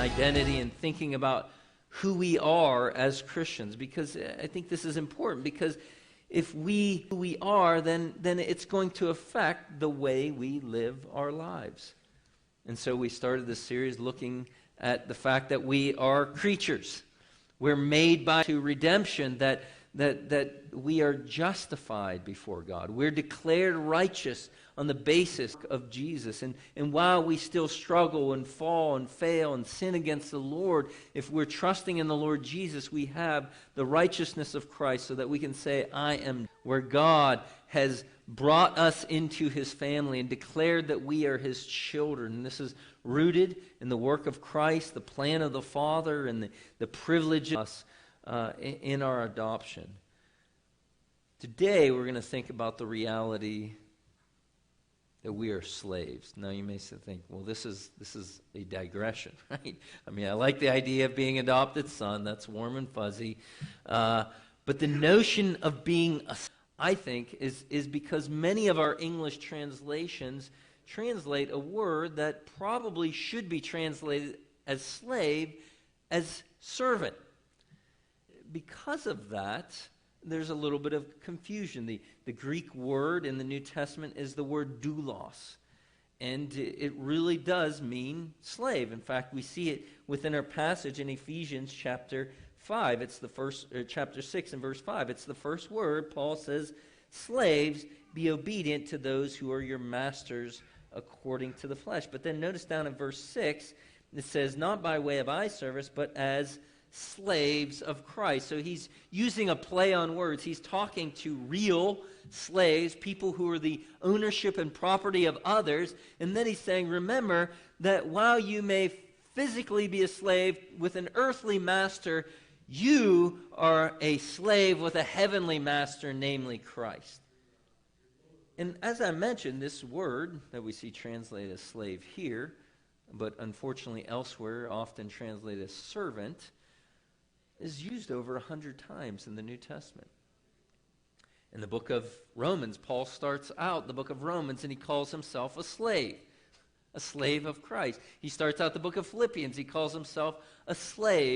identity and thinking about who we are as Christians, because I think this is important, because if who we are, then it's going to affect the way we live our lives. And so we started this series looking at the fact that we are creatures. We're made to redemption, that we are justified before God. We're declared righteous on the basis of Jesus. And while we still struggle and fall and fail and sin against the Lord, if we're trusting in the Lord Jesus, we have the righteousness of Christ so that we can say, I am, where God has brought us into his family and declared that we are his children. And this is rooted in the work of Christ, the plan of the Father, and the privilege of us in our adoption. Today we're going to think about the reality that we are slaves. Now you may think, well, this is a digression, right? I mean, I like the idea of being adopted son. That's warm and fuzzy. But the notion of being a, I think, is because many of our English translations translate a word that probably should be translated as slave as servant. Because of that, there's a little bit of confusion. The Greek word in the New Testament is the word doulos, and it really does mean slave. In fact, we see it within our passage in Ephesians chapter 5. It's the first, chapter 6 and verse 5. It's the first word. Paul says, slaves, be obedient to those who are your masters according to the flesh. But then notice down in verse 6, it says, not by way of eye service, but as slaves of Christ. So he's using a play on words. He's talking to real slaves, people who are the ownership and property of others. And then he's saying, remember that while you may physically be a slave with an earthly master, you are a slave with a heavenly master, namely Christ. And as I mentioned, this word that we see translated as slave here, but unfortunately elsewhere often translated as servant, is used over 100 times in the New Testament. In the book of Romans, Paul starts out the book of Romans and he calls himself a slave of Christ. He starts out the book of Philippians, he calls himself a slave